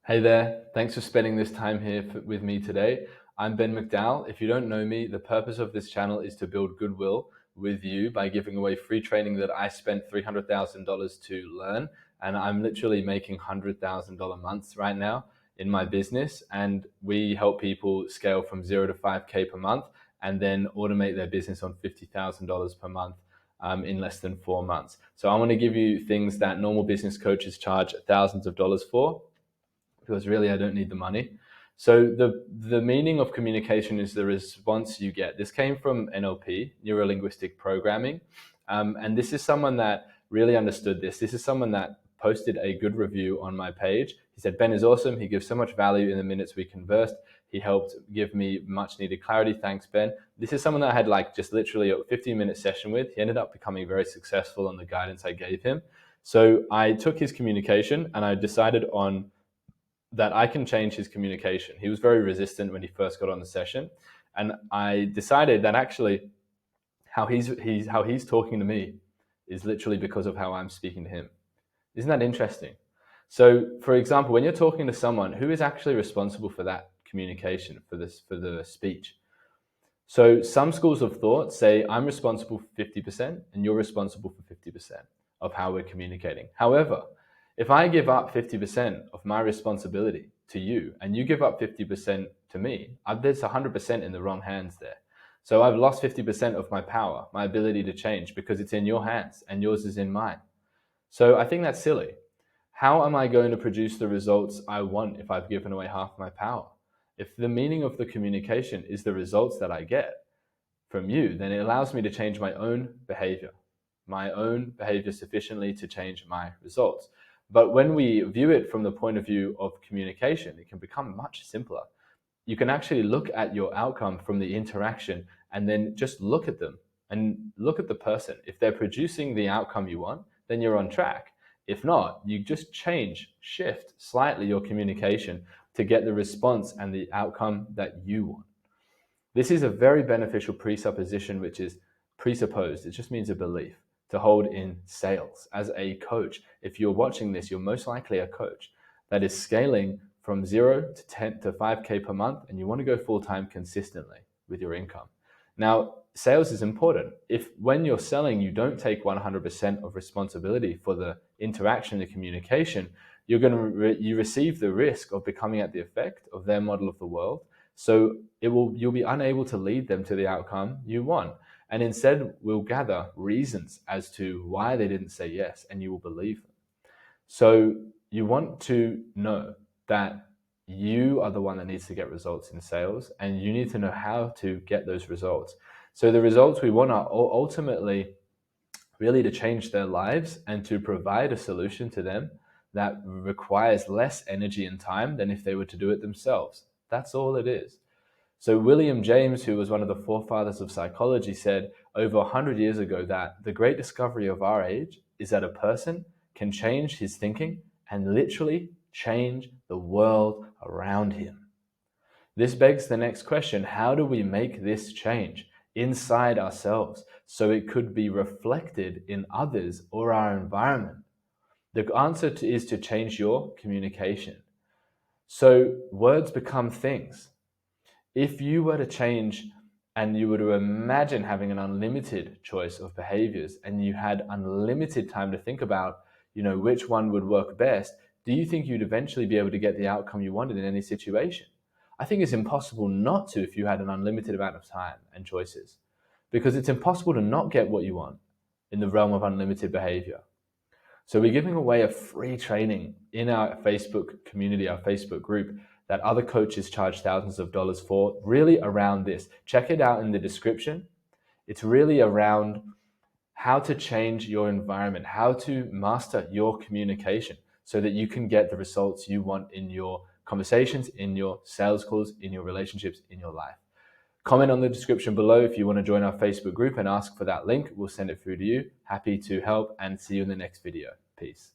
Hey there, thanks for spending this time here with me today. I'm Ben McDowell. If you don't know me, the purpose of this channel is to build goodwill with you by giving away free training that I spent $300,000 to learn. And I'm literally making $100,000 months right now in my business. And we help people scale from 0 to 5K per month and then automate their business on $50,000 per month in less than 4 months. So I want to give you things that normal business coaches charge thousands of dollars for, because really I don't need the money. So the meaning of communication is the response you get. This came from NLP, neuro-linguistic programming. And this is someone that really understood this. This is someone that posted a good review on my page. He said, Ben is awesome. He gives so much value in the minutes we conversed. He helped give me much needed clarity. Thanks, Ben. This is someone that I had just literally a 15-minute session with. He ended up becoming very successful on the guidance I gave him. So I took his communication and I decided on that I can change his communication. He was very resistant when he first got on the session. And I decided that actually how he's talking to me is literally because of how I'm speaking to him. Isn't that interesting? So for example, when you're talking to someone, who is actually responsible for that communication, for the speech? So some schools of thought say I'm responsible for 50% and you're responsible for 50% of how we're communicating. However, if I give up 50% of my responsibility to you and you give up 50% to me, there's 100% in the wrong hands there. So I've lost 50% of my power, my ability to change, because it's in your hands and yours is in mine. So I think that's silly. How am I going to produce the results I want if I've given away half my power? If the meaning of the communication is the results that I get from you, then it allows me to change my own behavior sufficiently to change my results. But when we view it from the point of view of communication, it can become much simpler. You can actually look at your outcome from the interaction and then just look at them and look at the person. If they're producing the outcome you want, then you're on track. If not, you just shift slightly your communication to get the response and the outcome that you want. This is a very beneficial presupposition, which is presupposed. It just means a belief to hold in sales. As a coach, if you're watching this, you're most likely a coach that is scaling from 0 to 10 to 5K per month, and you want to go full-time consistently with your income. Now, sales is important. If when you're selling, you don't take 100% of responsibility for the interaction, the communication, you receive the risk of becoming at the effect of their model of the world. So you'll be unable to lead them to the outcome you want. And instead, we'll gather reasons as to why they didn't say yes, and you will believe them. So you want to know that you are the one that needs to get results in sales, and you need to know how to get those results. So the results we want are ultimately really to change their lives and to provide a solution to them that requires less energy and time than if they were to do it themselves. That's all it is. So William James, who was one of the forefathers of psychology, said over 100 years ago that the great discovery of our age is that a person can change his thinking and literally change the world around him. This begs the next question: how do we make this change inside ourselves so it could be reflected in others or our environment? The answer is to change your communication. So words become things. If you were to change and you were to imagine having an unlimited choice of behaviors and you had unlimited time to think about, which one would work best, do you think you'd eventually be able to get the outcome you wanted in any situation? I think it's impossible not to if you had an unlimited amount of time and choices, because it's impossible to not get what you want in the realm of unlimited behavior. So we're giving away a free training in our Facebook community, our Facebook group, that other coaches charge thousands of dollars for, really around this. Check it out in the description. It's really around how to change your environment, how to master your communication so that you can get the results you want in your conversations, in your sales calls, in your relationships, in your life. Comment on the description below if you want to join our Facebook group and ask for that link. We'll send it through to you. Happy to help, and see you in the next video. Peace.